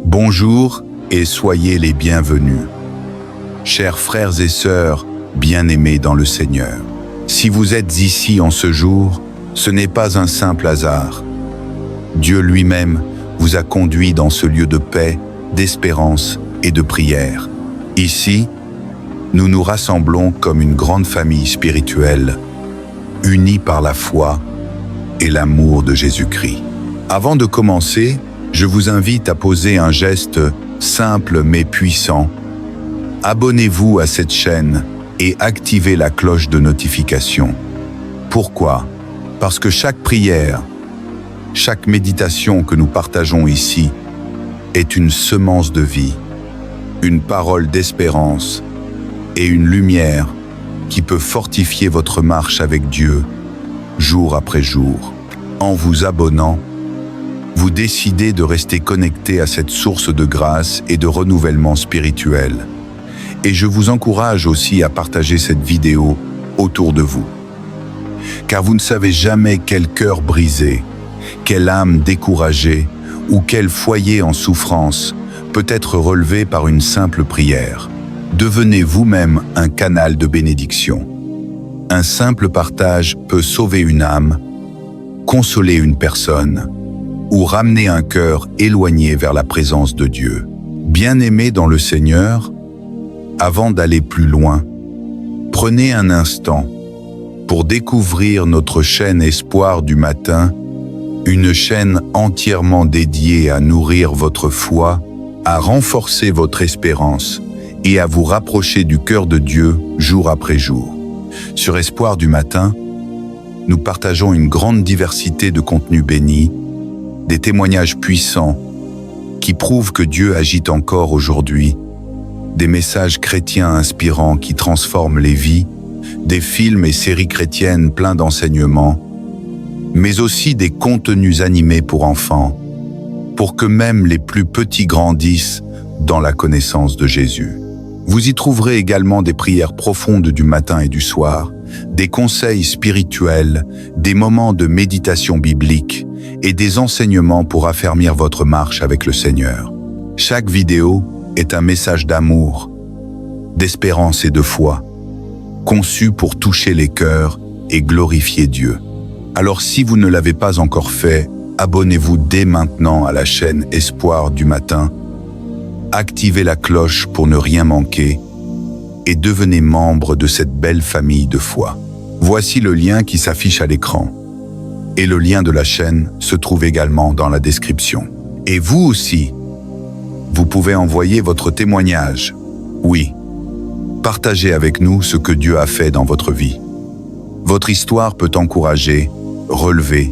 Bonjour et soyez les bienvenus. Chers frères et sœurs, bien-aimés dans le Seigneur, si vous êtes ici en ce jour, ce n'est pas un simple hasard. Dieu lui-même vous a conduit dans ce lieu de paix, d'espérance et de prière. Ici, nous nous rassemblons comme une grande famille spirituelle, unie par la foi et l'amour de Jésus-Christ. Avant de commencer, je vous invite à poser un geste simple mais puissant. Abonnez-vous à cette chaîne et activez la cloche de notification. Pourquoi? Parce que chaque prière, chaque méditation que nous partageons ici est une semence de vie, une parole d'espérance et une lumière qui peut fortifier votre marche avec Dieu jour après jour. En vous abonnant, vous décidez de rester connecté à cette source de grâce et de renouvellement spirituel. Et je vous encourage aussi à partager cette vidéo autour de vous. Car vous ne savez jamais quel cœur brisé, quelle âme découragée ou quel foyer en souffrance peut être relevé par une simple prière. Devenez vous-même un canal de bénédiction. Un simple partage peut sauver une âme, consoler une personne ou ramener un cœur éloigné vers la présence de Dieu. Bien-aimés dans le Seigneur, avant d'aller plus loin, prenez un instant pour découvrir notre chaîne Espoir du matin, une chaîne entièrement dédiée à nourrir votre foi, à renforcer votre espérance et à vous rapprocher du cœur de Dieu jour après jour. Sur Espoir du matin, nous partageons une grande diversité de contenus bénis, des témoignages puissants qui prouvent que Dieu agit encore aujourd'hui, des messages chrétiens inspirants qui transforment les vies, des films et séries chrétiennes pleins d'enseignements, mais aussi des contenus animés pour enfants, pour que même les plus petits grandissent dans la connaissance de Jésus. Vous y trouverez également des prières profondes du matin et du soir, des conseils spirituels, des moments de méditation biblique et des enseignements pour affermir votre marche avec le Seigneur. Chaque vidéo est un message d'amour, d'espérance et de foi, conçu pour toucher les cœurs et glorifier Dieu. Alors si vous ne l'avez pas encore fait, abonnez-vous dès maintenant à la chaîne Espoir du matin, activez la cloche pour ne rien manquer et devenez membre de cette belle famille de foi. Voici le lien qui s'affiche à l'écran. Et le lien de la chaîne se trouve également dans la description. Et vous aussi, vous pouvez envoyer votre témoignage. Oui, partagez avec nous ce que Dieu a fait dans votre vie. Votre histoire peut encourager, relever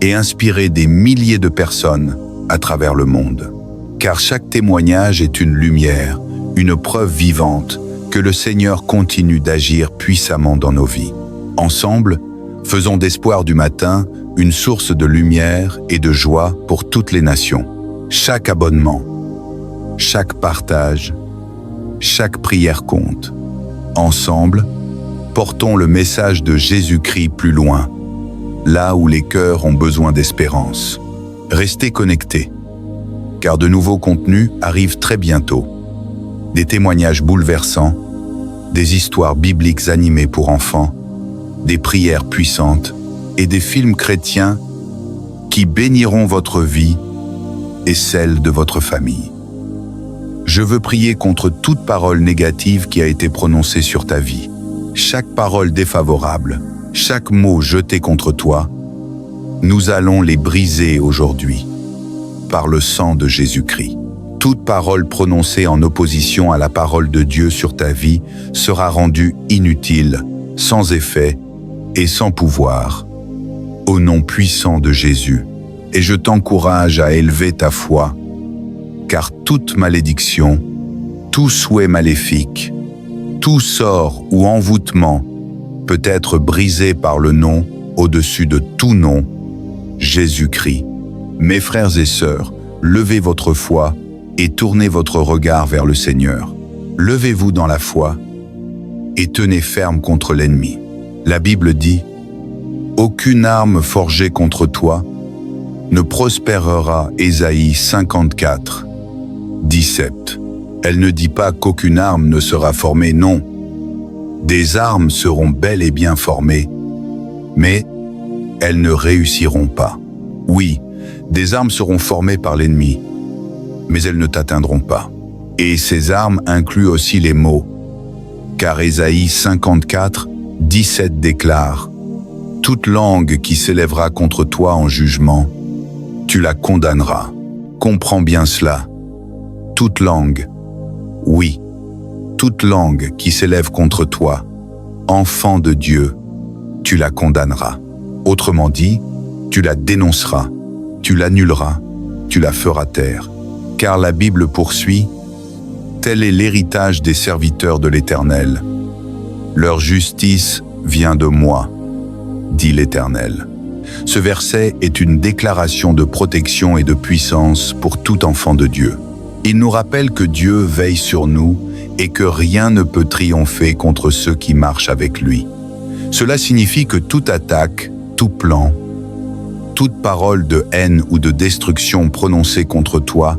et inspirer des milliers de personnes à travers le monde. Car chaque témoignage est une lumière, une preuve vivante que le Seigneur continue d'agir puissamment dans nos vies. Ensemble, faisons d'Espoir du matin une source de lumière et de joie pour toutes les nations. Chaque abonnement, chaque partage, chaque prière compte. Ensemble, portons le message de Jésus-Christ plus loin, là où les cœurs ont besoin d'espérance. Restez connectés, car de nouveaux contenus arrivent très bientôt. Des témoignages bouleversants, des histoires bibliques animées pour enfants, des prières puissantes et des films chrétiens qui béniront votre vie et celle de votre famille. Je veux prier contre toute parole négative qui a été prononcée sur ta vie. Chaque parole défavorable, chaque mot jeté contre toi, nous allons les briser aujourd'hui par le sang de Jésus-Christ. Toute parole prononcée en opposition à la parole de Dieu sur ta vie sera rendue inutile, sans effet et sans pouvoir, au nom puissant de Jésus. Et je t'encourage à élever ta foi, car toute malédiction, tout souhait maléfique, tout sort ou envoûtement peut être brisé par le nom au-dessus de tout nom, Jésus-Christ. Mes frères et sœurs, levez votre foi et tournez votre regard vers le Seigneur. Levez-vous dans la foi et tenez ferme contre l'ennemi. La Bible dit « Aucune arme forgée contre toi ne prospérera » Ésaïe 54, 17. Elle ne dit pas qu'aucune arme ne sera formée, non. Des armes seront bel et bien formées, mais elles ne réussiront pas. Oui, des armes seront formées par l'ennemi, mais elles ne t'atteindront pas. Et ces armes incluent aussi les mots, car Ésaïe 54, 17 déclare « Toute langue qui s'élèvera contre toi en jugement, tu la condamneras. » Comprends bien cela. Toute langue, oui, toute langue qui s'élève contre toi, enfant de Dieu, tu la condamneras. Autrement dit, tu la dénonceras, tu l'annuleras, tu la feras taire. Car la Bible poursuit, tel est l'héritage des serviteurs de l'Éternel. Leur justice vient de moi, dit l'Éternel. Ce verset est une déclaration de protection et de puissance pour tout enfant de Dieu. Il nous rappelle que Dieu veille sur nous et que rien ne peut triompher contre ceux qui marchent avec lui. Cela signifie que toute attaque, tout plan, toute parole de haine ou de destruction prononcée contre toi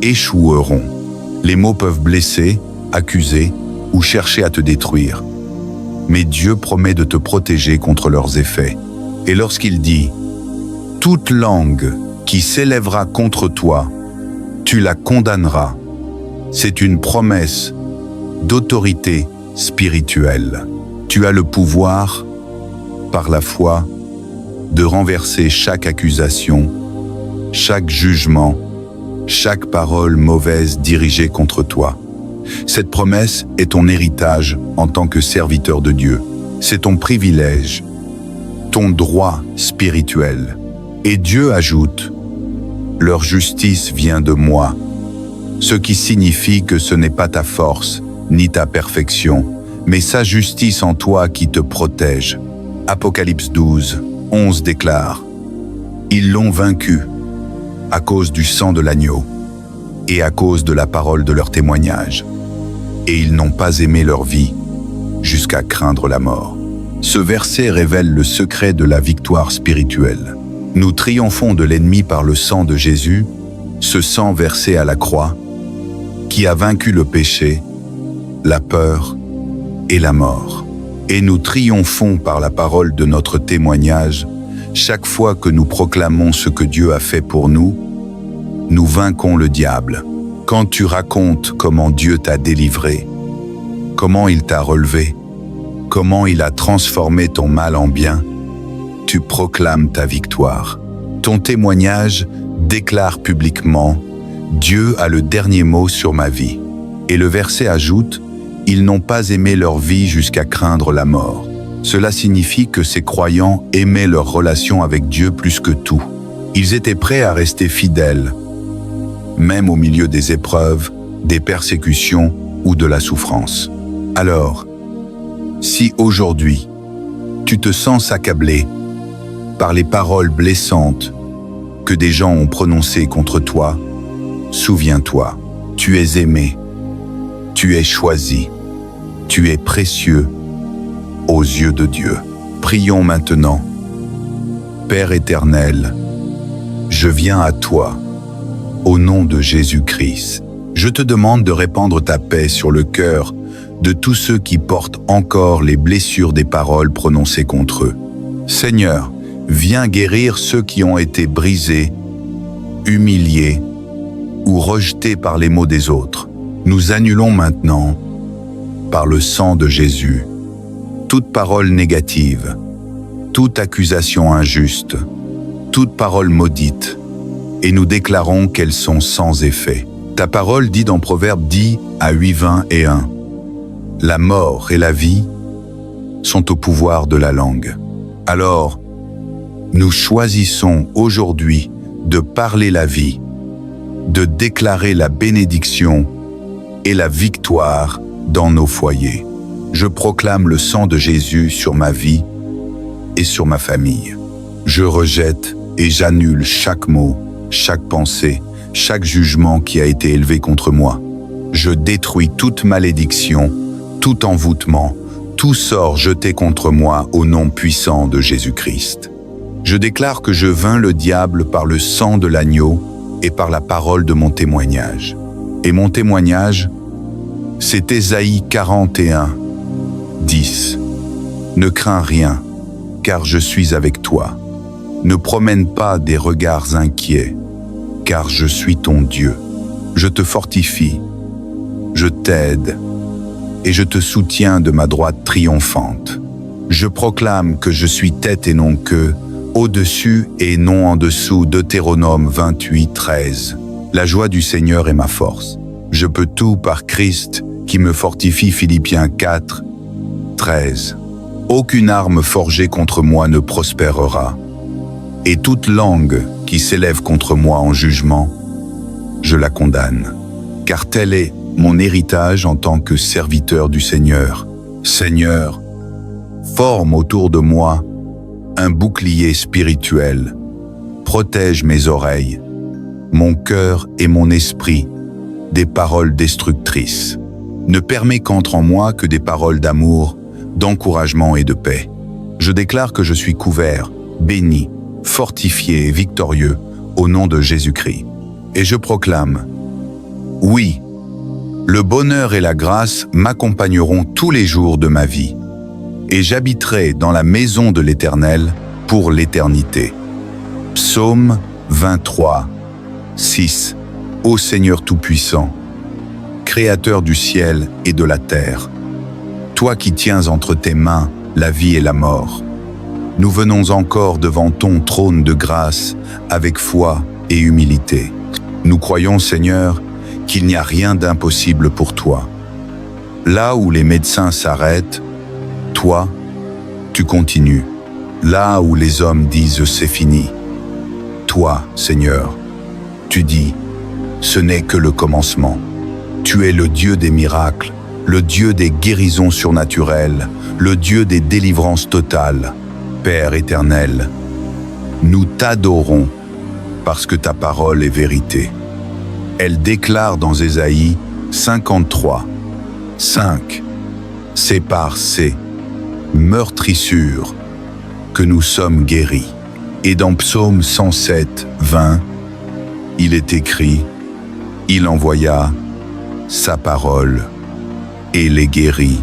échoueront. Les mots peuvent blesser, accuser ou chercher à te détruire. Mais Dieu promet de te protéger contre leurs effets. Et lorsqu'il dit « Toute langue qui s'élèvera contre toi, tu la condamneras », c'est une promesse d'autorité spirituelle. Tu as le pouvoir, par la foi, de renverser chaque accusation, chaque jugement, chaque parole mauvaise dirigée contre toi. Cette promesse est ton héritage en tant que serviteur de Dieu. C'est ton privilège, ton droit spirituel. Et Dieu ajoute, « Leur justice vient de moi », ce qui signifie que ce n'est pas ta force, ni ta perfection, mais sa justice en toi qui te protège. Apocalypse 12, 11 déclare, « Ils l'ont vaincu à cause du sang de l'agneau et à cause de la parole de leur témoignage. Et ils n'ont pas aimé leur vie jusqu'à craindre la mort. » Ce verset révèle le secret de la victoire spirituelle. Nous triomphons de l'ennemi par le sang de Jésus, ce sang versé à la croix, qui a vaincu le péché, la peur et la mort. Et nous triomphons par la parole de notre témoignage. Chaque fois que nous proclamons ce que Dieu a fait pour nous, nous vainquons le diable. Quand tu racontes comment Dieu t'a délivré, comment il t'a relevé, comment il a transformé ton mal en bien, tu proclames ta victoire. Ton témoignage déclare publiquement « Dieu a le dernier mot sur ma vie ». Et le verset ajoute « Ils n'ont pas aimé leur vie jusqu'à craindre la mort ». Cela signifie que ces croyants aimaient leur relation avec Dieu plus que tout. Ils étaient prêts à rester fidèles, même au milieu des épreuves, des persécutions ou de la souffrance. Alors, si aujourd'hui, tu te sens accablé par les paroles blessantes que des gens ont prononcées contre toi, souviens-toi, tu es aimé, tu es choisi, tu es précieux aux yeux de Dieu. Prions maintenant. Père éternel, je viens à toi, au nom de Jésus-Christ. Je te demande de répandre ta paix sur le cœur de tous ceux qui portent encore les blessures des paroles prononcées contre eux. Seigneur, viens guérir ceux qui ont été brisés, humiliés ou rejetés par les maux des autres. Nous annulons maintenant, par le sang de Jésus, toute parole négative, toute accusation injuste, toute parole maudite, et nous déclarons qu'elles sont sans effet. Ta parole dit dans Proverbe 10 à 8, 20 et 1. La mort et la vie sont au pouvoir de la langue. Alors, nous choisissons aujourd'hui de parler la vie, de déclarer la bénédiction et la victoire dans nos foyers. Je proclame le sang de Jésus sur ma vie et sur ma famille. Je rejette et j'annule chaque mot, chaque pensée, chaque jugement qui a été élevé contre moi. Je détruis toute malédiction, tout envoûtement, tout sort jeté contre moi au nom puissant de Jésus-Christ. Je déclare que je vainc le diable par le sang de l'agneau et par la parole de mon témoignage. Et mon témoignage, c'est Ésaïe 41, 10. Ne crains rien, car je suis avec toi. Ne promène pas des regards inquiets, car je suis ton Dieu. Je te fortifie, je t'aide, et je te soutiens de ma droite triomphante. Je proclame que je suis tête et non queue, au-dessus et non en dessous. Deutéronome 28, 13. La joie du Seigneur est ma force. Je peux tout par Christ qui me fortifie. Philippiens 4, 13. Aucune arme forgée contre moi ne prospérera, et toute langue qui s'élève contre moi en jugement, je la condamne. Car tel est mon héritage en tant que serviteur du Seigneur. Seigneur, forme autour de moi un bouclier spirituel. Protège mes oreilles, mon cœur et mon esprit des paroles destructrices. Ne permets qu'entre en moi que des paroles d'amour, d'encouragement et de paix. Je déclare que je suis couvert, béni, fortifié et victorieux au nom de Jésus-Christ. Et je proclame, oui, le bonheur et la grâce m'accompagneront tous les jours de ma vie, et j'habiterai dans la maison de l'Éternel pour l'éternité. Psaume 23, 6. Ô Seigneur Tout-Puissant, Créateur du ciel et de la terre, toi qui tiens entre tes mains la vie et la mort, nous venons encore devant ton trône de grâce avec foi et humilité. Nous croyons, Seigneur, qu'il n'y a rien d'impossible pour toi. Là où les médecins s'arrêtent, toi, tu continues. Là où les hommes disent « c'est fini », toi, Seigneur, tu dis « ce n'est que le commencement ». Tu es le Dieu des miracles, le Dieu des guérisons surnaturelles, le Dieu des délivrances totales. Père éternel, nous t'adorons parce que ta parole est vérité. Elle déclare dans Ésaïe 53, 5, « C'est par ces meurtrissures que nous sommes guéris. » Et dans Psaume 107, 20, il est écrit, « Il envoya sa parole et les guérit. »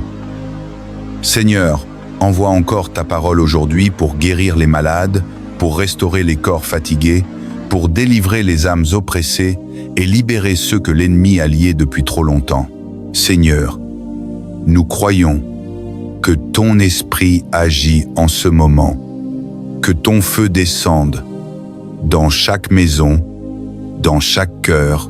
Seigneur, envoie encore ta parole aujourd'hui pour guérir les malades, pour restaurer les corps fatigués, pour délivrer les âmes oppressées et libérer ceux que l'ennemi a liés depuis trop longtemps. Seigneur, nous croyons que ton esprit agit en ce moment, que ton feu descende dans chaque maison, dans chaque cœur,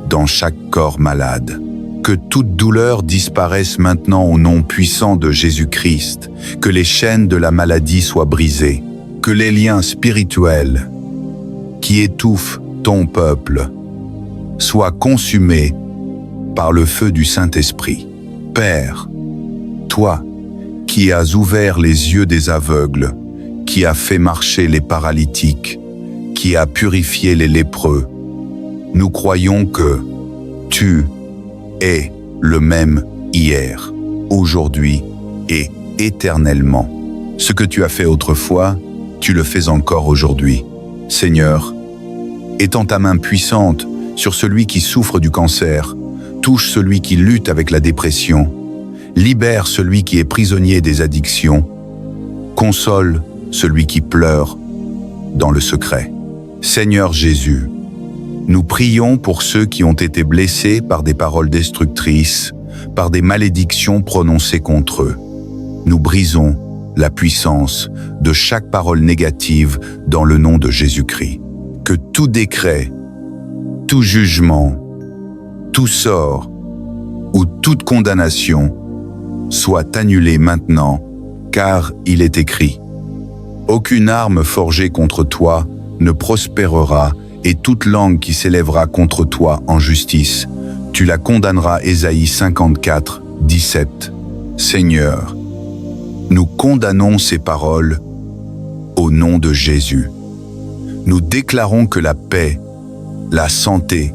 dans chaque corps malade. Que toute douleur disparaisse maintenant au nom puissant de Jésus-Christ, que les chaînes de la maladie soient brisées, que les liens spirituels qui étouffent ton peuple soient consumés par le feu du Saint-Esprit. Père, toi qui as ouvert les yeux des aveugles, qui as fait marcher les paralytiques, qui as purifié les lépreux, nous croyons que tu es le même hier, aujourd'hui et éternellement. Ce que tu as fait autrefois, tu le fais encore aujourd'hui. Seigneur, étends ta main puissante sur celui qui souffre du cancer, touche celui qui lutte avec la dépression, libère celui qui est prisonnier des addictions, console celui qui pleure dans le secret. Seigneur Jésus, nous prions pour ceux qui ont été blessés par des paroles destructrices, par des malédictions prononcées contre eux. Nous brisons la puissance de chaque parole négative dans le nom de Jésus-Christ. Que tout décret, tout jugement, tout sort ou toute condamnation soit annulé maintenant, car il est écrit « Aucune arme forgée contre toi ne prospérera, et toute langue qui s'élèvera contre toi en justice, tu la condamneras. » Ésaïe 54, 17. Seigneur, nous condamnons ces paroles au nom de Jésus. Nous déclarons que la paix, la santé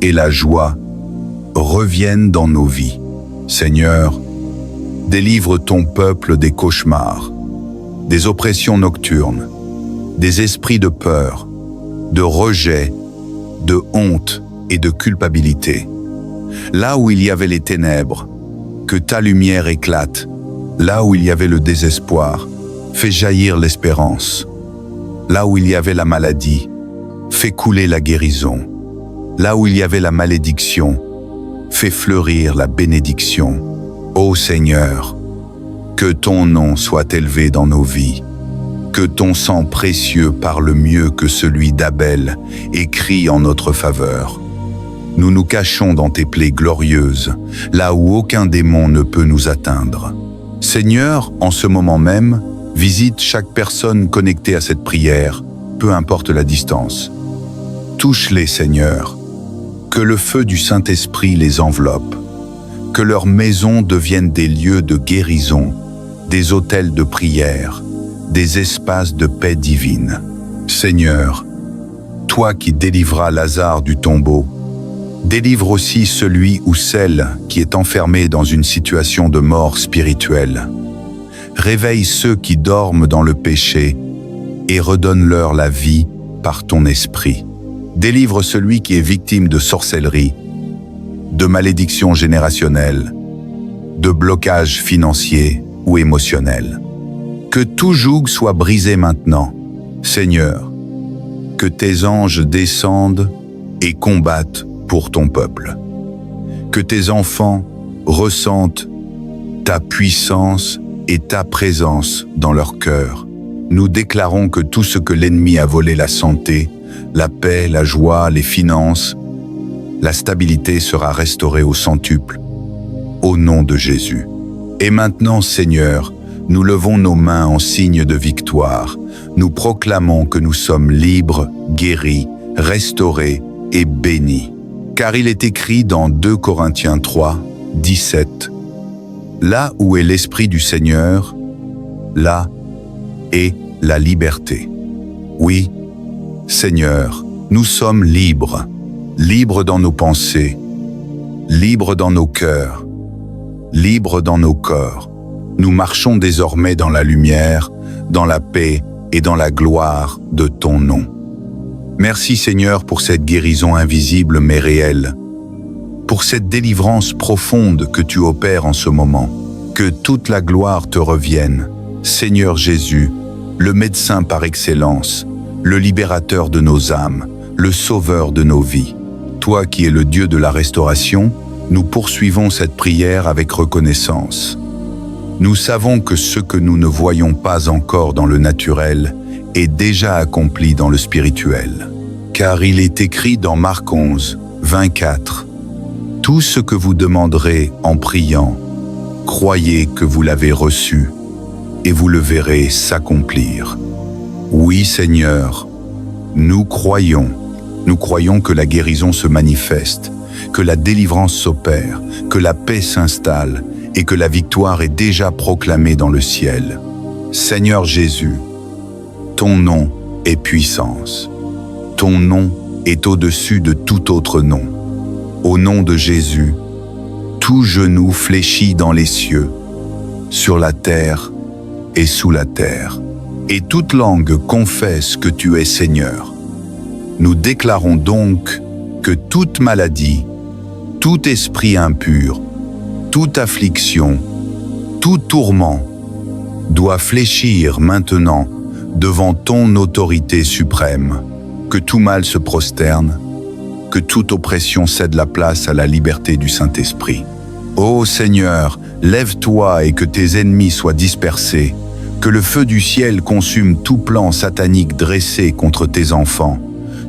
et la joie reviennent dans nos vies. Seigneur, délivre ton peuple des cauchemars, des oppressions nocturnes, des esprits de peur, de rejet, de honte et de culpabilité. Là où il y avait les ténèbres, que ta lumière éclate. Là où il y avait le désespoir, fais jaillir l'espérance. Là où il y avait la maladie, fais couler la guérison. Là où il y avait la malédiction, fais fleurir la bénédiction. Ô Seigneur, que ton nom soit élevé dans nos vies. Que ton sang précieux parle mieux que celui d'Abel et crie en notre faveur. Nous nous cachons dans tes plaies glorieuses, là où aucun démon ne peut nous atteindre. Seigneur, en ce moment même, visite chaque personne connectée à cette prière, peu importe la distance. Touche-les, Seigneur. Que le feu du Saint-Esprit les enveloppe. Que leurs maisons deviennent des lieux de guérison, des autels de prière, des espaces de paix divine. Seigneur, toi qui délivras Lazare du tombeau, délivre aussi celui ou celle qui est enfermé dans une situation de mort spirituelle. Réveille ceux qui dorment dans le péché et redonne-leur la vie par ton esprit. Délivre celui qui est victime de sorcellerie, de malédiction générationnelle, de blocage financier ou émotionnel. Que tout joug soit brisé maintenant, Seigneur. Que tes anges descendent et combattent pour ton peuple. Que tes enfants ressentent ta puissance et ta présence dans leur cœur. Nous déclarons que tout ce que l'ennemi a volé, la santé, la paix, la joie, les finances, la stabilité sera restaurée au centuple, au nom de Jésus. Et maintenant, Seigneur, nous levons nos mains en signe de victoire. Nous proclamons que nous sommes libres, guéris, restaurés et bénis. Car il est écrit dans 2 Corinthiens 3, 17, « Là où est l'Esprit du Seigneur, là est la liberté. » Oui, Seigneur, nous sommes libres, libres dans nos pensées, libres dans nos cœurs, libres dans nos corps. Nous marchons désormais dans la lumière, dans la paix et dans la gloire de ton nom. Merci Seigneur pour cette guérison invisible mais réelle, pour cette délivrance profonde que tu opères en ce moment. Que toute la gloire te revienne, Seigneur Jésus, le médecin par excellence, le libérateur de nos âmes, le sauveur de nos vies. Toi qui es le Dieu de la restauration, nous poursuivons cette prière avec reconnaissance. Nous savons que ce que nous ne voyons pas encore dans le naturel est déjà accompli dans le spirituel. Car il est écrit dans Marc 11, 24, « Tout ce que vous demanderez en priant, croyez que vous l'avez reçu, et vous le verrez s'accomplir. » Oui, Seigneur, nous croyons que la guérison se manifeste, que la délivrance s'opère, que la paix s'installe et que la victoire est déjà proclamée dans le ciel. Seigneur Jésus, ton nom est puissance. Ton nom est au-dessus de tout autre nom. Au nom de Jésus, tout genou fléchit dans les cieux, sur la terre et sous la terre, et toute langue confesse que tu es Seigneur. Nous déclarons donc que toute maladie, tout esprit impur, toute affliction, tout tourment doit fléchir maintenant devant ton autorité suprême, que tout mal se prosterne, que toute oppression cède la place à la liberté du Saint-Esprit. Ô Seigneur, lève-toi et que tes ennemis soient dispersés, que le feu du ciel consume tout plan satanique dressé contre tes enfants,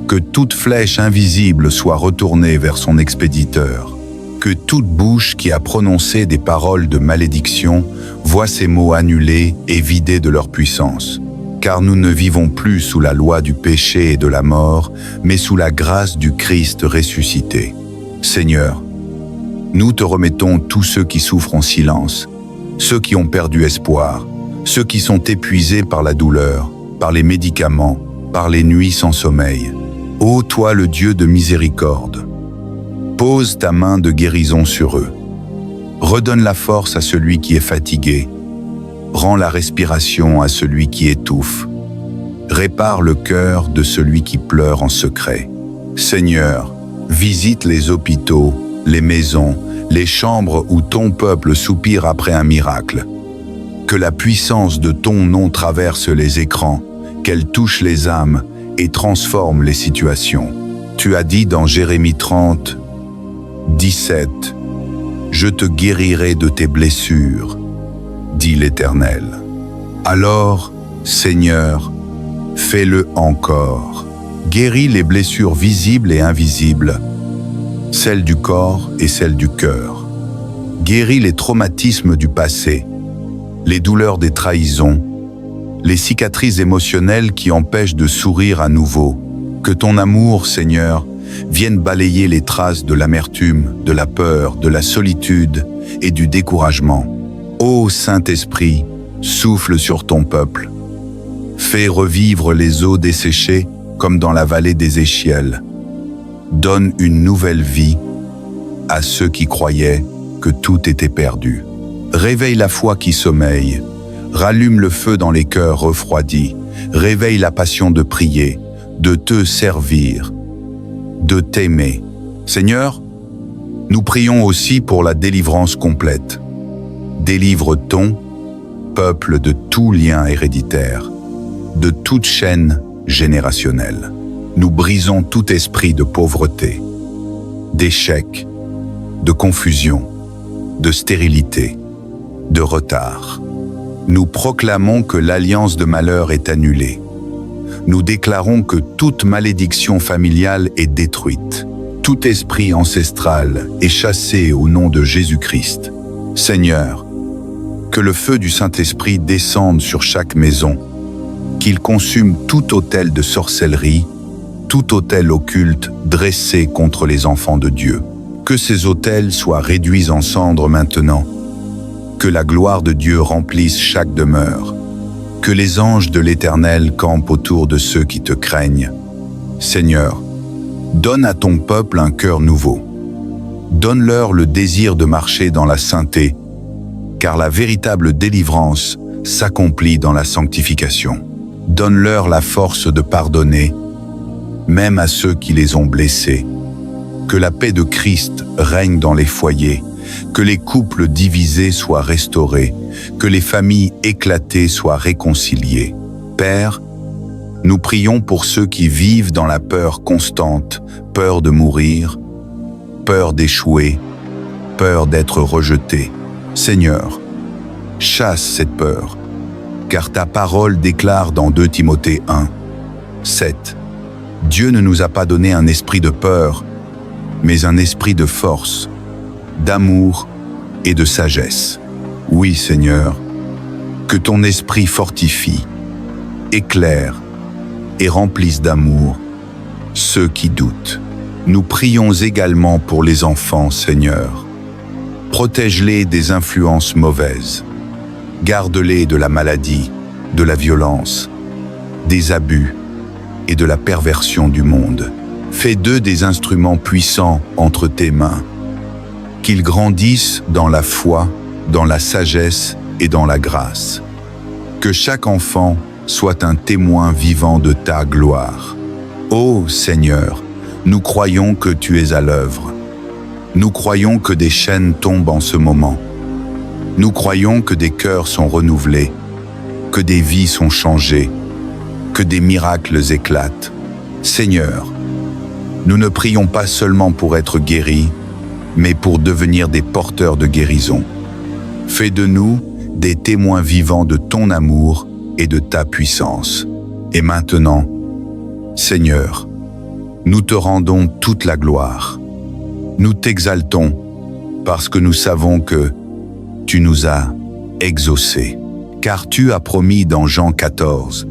que toute flèche invisible soit retournée vers son expéditeur, que toute bouche qui a prononcé des paroles de malédiction voit ces mots annulés et vidés de leur puissance. Car nous ne vivons plus sous la loi du péché et de la mort, mais sous la grâce du Christ ressuscité. Seigneur, nous te remettons tous ceux qui souffrent en silence, ceux qui ont perdu espoir, ceux qui sont épuisés par la douleur, par les médicaments, par les nuits sans sommeil. Ô toi le Dieu de miséricorde, pose ta main de guérison sur eux. Redonne la force à celui qui est fatigué. Rends la respiration à celui qui étouffe. Répare le cœur de celui qui pleure en secret. Seigneur, Visite les hôpitaux, les maisons, les chambres où ton peuple soupire après un miracle. Que la puissance de ton nom traverse les écrans, qu'elle touche les âmes et transforme les situations. Tu as dit dans Jérémie 30, 17, « Je te guérirai de tes blessures, dit l'Éternel. » Alors, Seigneur, fais-le encore. Guéris les blessures visibles et invisibles, celles du corps et celles du cœur. Guéris les traumatismes du passé, les douleurs des trahisons, les cicatrices émotionnelles qui empêchent de sourire à nouveau. Que ton amour, Seigneur, vienne balayer les traces de l'amertume, de la peur, de la solitude et du découragement. Ô Saint-Esprit, souffle sur ton peuple. Fais revivre les eaux desséchées comme dans la vallée des Échiels. Donne une nouvelle vie à ceux qui croyaient que tout était perdu. Réveille la foi qui sommeille, rallume le feu dans les cœurs refroidis, réveille la passion de prier, de te servir, de t'aimer. Seigneur, nous prions aussi pour la délivrance complète. Délivre ton peuple de tout lien héréditaire, de toute chaîne générationnelle. Nous brisons tout esprit de pauvreté, d'échec, de confusion, de stérilité, de retard. Nous proclamons que l'alliance de malheur est annulée. Nous déclarons que toute malédiction familiale est détruite. Tout esprit ancestral est chassé au nom de Jésus-Christ. Seigneur, que le feu du Saint-Esprit descende sur chaque maison, qu'il consume tout autel de sorcellerie, tout autel occulte dressé contre les enfants de Dieu. Que ces autels soient réduits en cendres maintenant. Que la gloire de Dieu remplisse chaque demeure. Que les anges de l'Éternel campent autour de ceux qui te craignent. Seigneur, donne à ton peuple un cœur nouveau. Donne-leur le désir de marcher dans la sainteté, car la véritable délivrance s'accomplit dans la sanctification. Donne-leur la force de pardonner, même à ceux qui les ont blessés. Que la paix de Christ règne dans les foyers, que les couples divisés soient restaurés, que les familles éclatées soient réconciliées. Père, nous prions pour ceux qui vivent dans la peur constante, peur de mourir, peur d'échouer, peur d'être rejetés. Seigneur, chasse cette peur, car ta parole déclare dans 2 Timothée 1, 7, « Dieu ne nous a pas donné un esprit de peur, mais un esprit de force, d'amour et de sagesse. » Oui, Seigneur, que ton esprit fortifie, éclaire et remplisse d'amour ceux qui doutent. Nous prions également pour les enfants, Seigneur. Protège-les des influences mauvaises. Garde-les de la maladie, de la violence, des abus et de la perversion du monde. Fais d'eux des instruments puissants entre tes mains. Qu'ils grandissent dans la foi, dans la sagesse et dans la grâce. Que chaque enfant soit un témoin vivant de ta gloire. Ô Seigneur, nous croyons que tu es à l'œuvre. Nous croyons que des chaînes tombent en ce moment. Nous croyons que des cœurs sont renouvelés, que des vies sont changées, que des miracles éclatent. Seigneur, nous ne prions pas seulement pour être guéris, mais pour devenir des porteurs de guérison. Fais de nous des témoins vivants de ton amour et de ta puissance. Et maintenant, Seigneur, nous te rendons toute la gloire. Nous t'exaltons parce que nous savons que tu nous as exaucés. Car tu as promis dans Jean 14,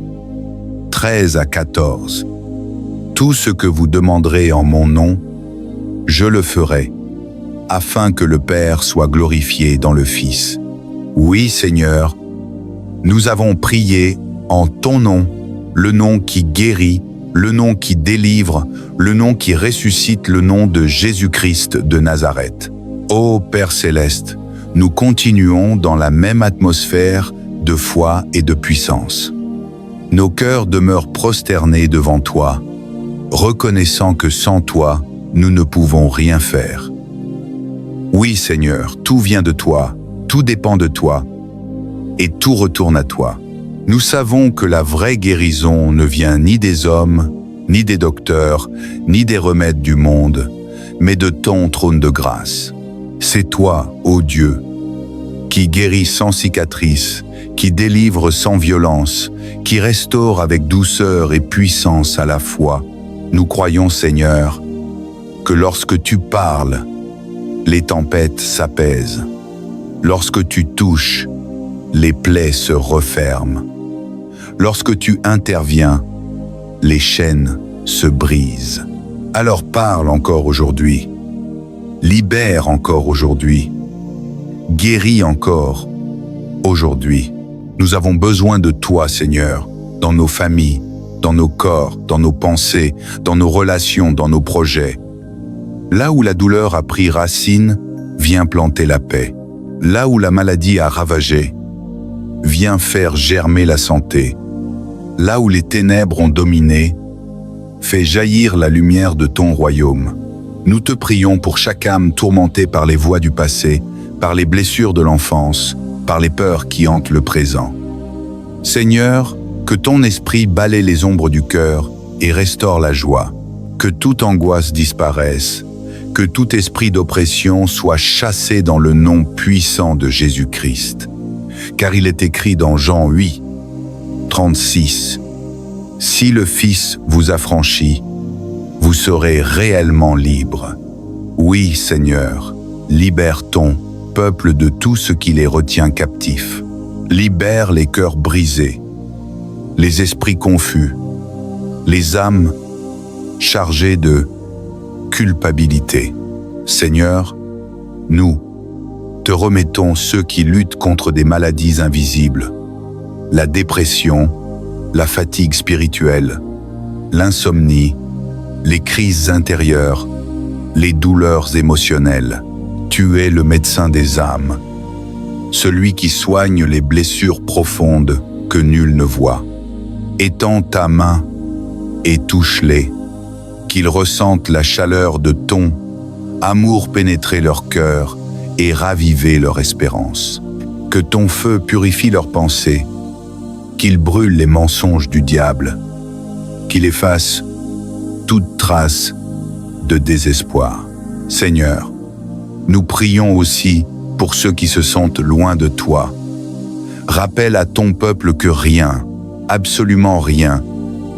13 à 14, « Tout ce que vous demanderez en mon nom, je le ferai, afin que le Père soit glorifié dans le Fils. » Oui, Seigneur, nous avons prié en ton nom, le nom qui guérit, le nom qui délivre, le nom qui ressuscite, le nom de Jésus-Christ de Nazareth. Ô Père céleste, nous continuons dans la même atmosphère de foi et de puissance. Nos cœurs demeurent prosternés devant toi, reconnaissant que sans toi, nous ne pouvons rien faire. Oui, Seigneur, tout vient de toi, tout dépend de toi, et tout retourne à toi. Nous savons que la vraie guérison ne vient ni des hommes, ni des docteurs, ni des remèdes du monde, mais de ton trône de grâce. C'est toi, ô Dieu, qui guéris sans cicatrice, qui délivre sans violence, qui restaure avec douceur et puissance à la fois. Nous croyons, Seigneur, que lorsque tu parles, les tempêtes s'apaisent. Lorsque tu touches, les plaies se referment. Lorsque tu interviens, les chaînes se brisent. Alors parle encore aujourd'hui. Libère encore aujourd'hui. Guéris encore aujourd'hui. Nous avons besoin de toi, Seigneur, dans nos familles, dans nos corps, dans nos pensées, dans nos relations, dans nos projets. Là où la douleur a pris racine, viens planter la paix. Là où la maladie a ravagé, viens faire germer la santé. Là où les ténèbres ont dominé, fais jaillir la lumière de ton royaume. Nous te prions pour chaque âme tourmentée par les voies du passé, par les blessures de l'enfance, par les peurs qui hantent le présent. Seigneur, que ton esprit balaie les ombres du cœur et restaure la joie, que toute angoisse disparaisse, que tout esprit d'oppression soit chassé dans le nom puissant de Jésus-Christ. Car il est écrit dans Jean 8, 36, « Si le Fils vous affranchit, vous serez réellement libre. » Oui, Seigneur, libère ton peuple de tout ce qui les retient captifs. Libère les cœurs brisés, les esprits confus, les âmes chargées de culpabilité. Seigneur, nous te remettons ceux qui luttent contre des maladies invisibles, la dépression, la fatigue spirituelle, l'insomnie, les crises intérieures, les douleurs émotionnelles. Tu es le médecin des âmes, celui qui soigne les blessures profondes que nul ne voit. Étends ta main et touche-les, qu'ils ressentent la chaleur de ton amour pénétrer leur cœur et raviver leur espérance. Que ton feu purifie leurs pensées, qu'il brûle les mensonges du diable, qu'il efface toute trace de désespoir. Seigneur, nous prions aussi pour ceux qui se sentent loin de toi. Rappelle à ton peuple que rien, absolument rien,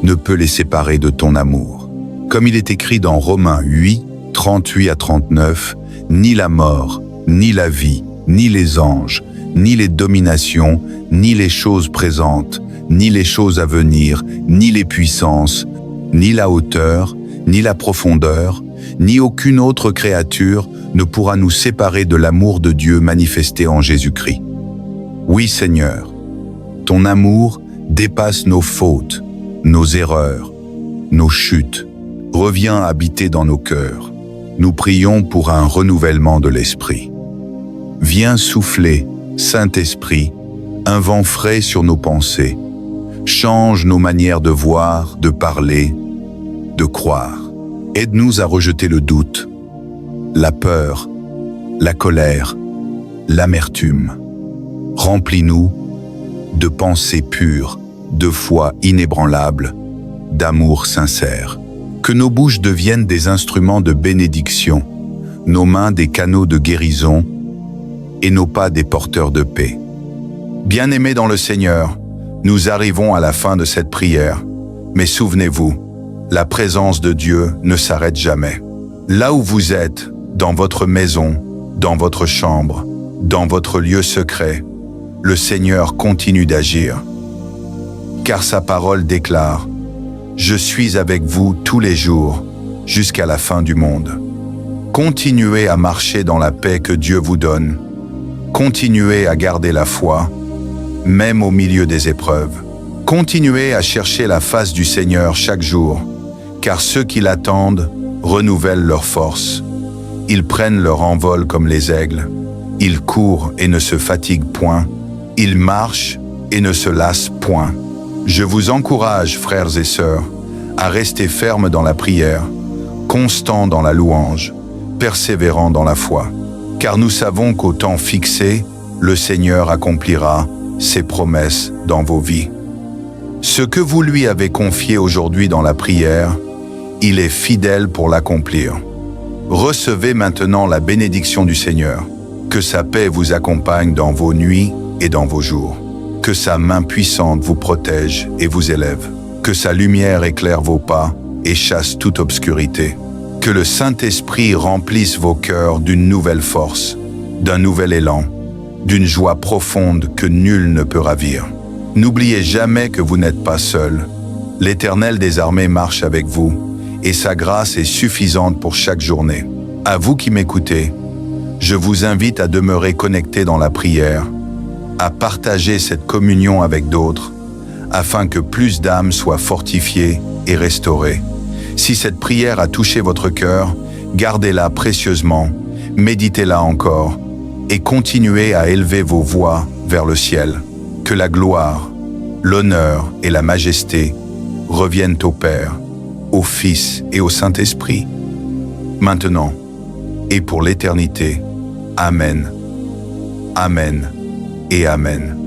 ne peut les séparer de ton amour. Comme il est écrit dans Romains 8, 38 à 39, ni la mort, ni la vie, ni les anges, ni les dominations, ni les choses présentes, ni les choses à venir, ni les puissances, ni la hauteur, ni la profondeur, ni aucune autre créature ne pourra nous séparer de l'amour de Dieu manifesté en Jésus-Christ. Oui, Seigneur, ton amour dépasse nos fautes, nos erreurs, nos chutes. Reviens habiter dans nos cœurs. Nous prions pour un renouvellement de l'esprit. Viens souffler, Saint-Esprit, un vent frais sur nos pensées. Change nos manières de voir, de parler, de croire. Aide-nous à rejeter le doute, la peur, la colère, l'amertume. Remplis-nous de pensées pures, de foi inébranlable, d'amour sincère. Que nos bouches deviennent des instruments de bénédiction, nos mains des canaux de guérison et nos pas des porteurs de paix. Bien-aimés dans le Seigneur, nous arrivons à la fin de cette prière, mais souvenez-vous, la présence de Dieu ne s'arrête jamais. Là où vous êtes, dans votre maison, dans votre chambre, dans votre lieu secret, le Seigneur continue d'agir. Car sa parole déclare « Je suis avec vous tous les jours, jusqu'à la fin du monde ». Continuez à marcher dans la paix que Dieu vous donne. Continuez à garder la foi, même au milieu des épreuves. Continuez à chercher la face du Seigneur chaque jour, car ceux qui l'attendent renouvellent leurs forces. Ils prennent leur envol comme les aigles. Ils courent et ne se fatiguent point. Ils marchent et ne se lassent point. Je vous encourage, frères et sœurs, à rester fermes dans la prière. constants dans la louange, persévérants dans la foi. Car nous savons qu'au temps fixé, le Seigneur accomplira ses promesses dans vos vies. Ce que vous lui avez confié aujourd'hui dans la prière, il est fidèle pour l'accomplir. Recevez maintenant la bénédiction du Seigneur. Que sa paix vous accompagne dans vos nuits et dans vos jours. Que sa main puissante vous protège et vous élève. Que sa lumière éclaire vos pas et chasse toute obscurité. Que le Saint-Esprit remplisse vos cœurs d'une nouvelle force, d'un nouvel élan, d'une joie profonde que nul ne peut ravir. N'oubliez jamais que vous n'êtes pas seul. L'Éternel des armées marche avec vous, et sa grâce est suffisante pour chaque journée. À vous qui m'écoutez, je vous invite à demeurer connecté dans la prière, à partager cette communion avec d'autres, afin que plus d'âmes soient fortifiées et restaurées. Si cette prière a touché votre cœur, gardez-la précieusement, méditez-la encore, et continuez à élever vos voix vers le ciel. Que la gloire, l'honneur et la majesté reviennent au Père, au Fils et au Saint-Esprit, maintenant et pour l'éternité. Amen. Amen et Amen.